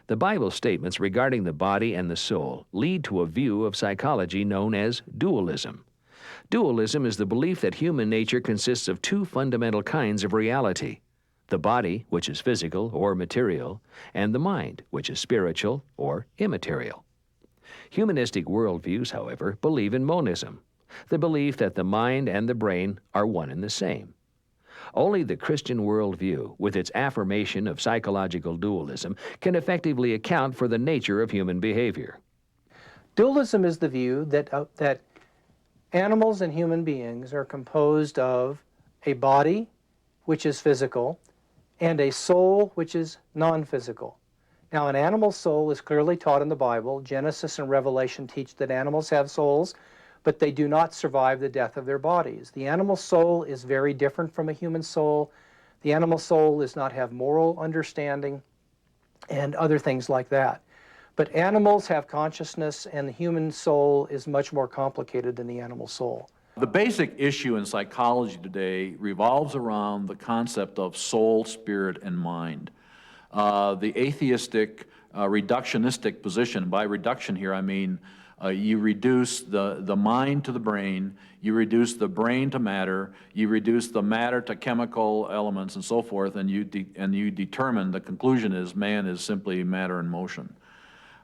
The Bible's statements regarding the body and the soul lead to a view of psychology known as dualism. Dualism is the belief that human nature consists of two fundamental kinds of reality: the body, which is physical or material, and the mind, which is spiritual or immaterial. Humanistic worldviews, however, believe in monism, the belief that the mind and the brain are one and the same. Only the Christian worldview, with its affirmation of psychological dualism, can effectively account for the nature of human behavior. Dualism is the view that animals and human beings are composed of a body, which is physical, and a soul, which is non-physical. Now, an animal soul is clearly taught in the Bible. Genesis and Revelation teach that animals have souls, but they do not survive the death of their bodies. The animal soul is very different from a human soul. The animal soul does not have moral understanding and other things like that. But animals have consciousness, and the human soul is much more complicated than the animal soul. The basic issue in psychology today revolves around the concept of soul, spirit, and mind. The atheistic, reductionistic position, by reduction here I mean you reduce the mind to the brain, you reduce the brain to matter, you reduce the matter to chemical elements and so forth, and you determine, the conclusion is man is simply matter in motion.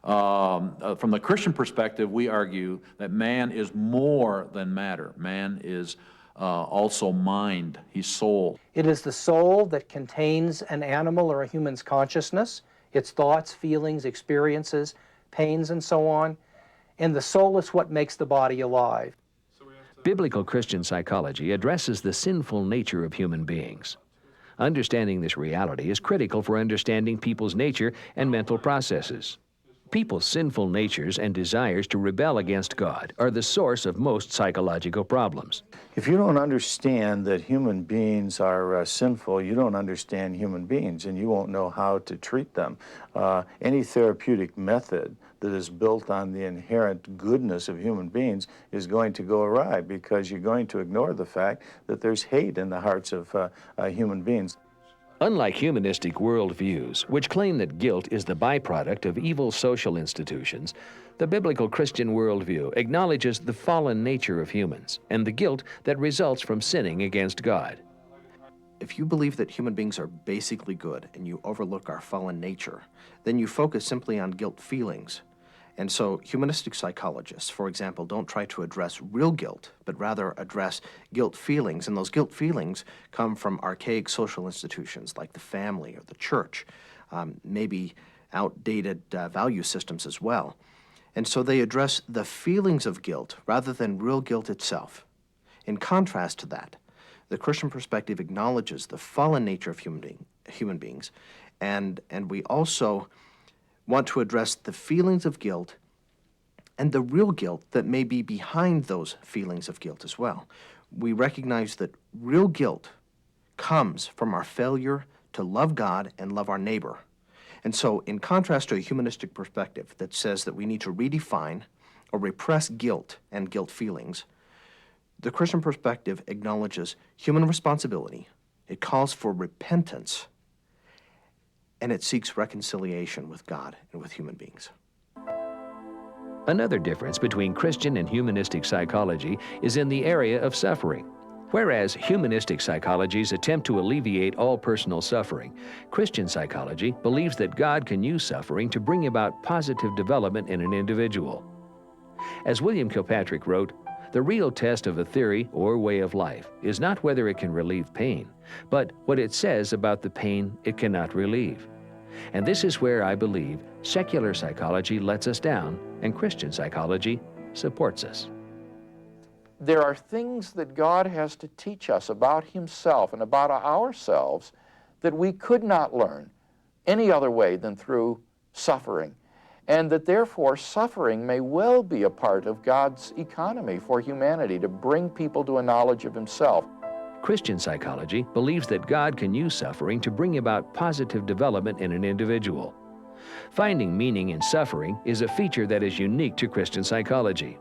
From the Christian perspective, we argue that man is more than matter. Man is also mind. He's soul. It is the soul that contains an animal or a human's consciousness, its thoughts, feelings, experiences, pains, and so on. And the soul is what makes the body alive. Biblical Christian psychology addresses the sinful nature of human beings. Understanding this reality is critical for understanding people's nature and mental processes. People's sinful natures and desires to rebel against God are the source of most psychological problems. If you don't understand that human beings are sinful, you don't understand human beings, and you won't know how to treat them. Any therapeutic method that is built on the inherent goodness of human beings is going to go awry, because you're going to ignore the fact that there's hate in the hearts of human beings. Unlike humanistic worldviews, which claim that guilt is the byproduct of evil social institutions, the biblical Christian worldview acknowledges the fallen nature of humans and the guilt that results from sinning against God. If you believe that human beings are basically good and you overlook our fallen nature, then you focus simply on guilt feelings. And so humanistic psychologists, for example, don't try to address real guilt, but rather address guilt feelings. And those guilt feelings come from archaic social institutions like the family or the church, maybe outdated value systems as well. And so they address the feelings of guilt rather than real guilt itself. In contrast to that, the Christian perspective acknowledges the fallen nature of human beings, and we also want to address the feelings of guilt and the real guilt that may be behind those feelings of guilt as well. We recognize that real guilt comes from our failure to love God and love our neighbor. And so, in contrast to a humanistic perspective that says that we need to redefine or repress guilt and guilt feelings, the Christian perspective acknowledges human responsibility. It calls for repentance, and it seeks reconciliation with God and with human beings. Another difference between Christian and humanistic psychology is in the area of suffering. Whereas humanistic psychologies attempt to alleviate all personal suffering, Christian psychology believes that God can use suffering to bring about positive development in an individual. As William Kilpatrick wrote, "The real test of a theory or way of life is not whether it can relieve pain, but what it says about the pain it cannot relieve." And this is where I believe secular psychology lets us down and Christian psychology supports us. There are things that God has to teach us about Himself and about ourselves that we could not learn any other way than through suffering, and that therefore suffering may well be a part of God's economy for humanity to bring people to a knowledge of Himself. Christian psychology believes that God can use suffering to bring about positive development in an individual. Finding meaning in suffering is a feature that is unique to Christian psychology.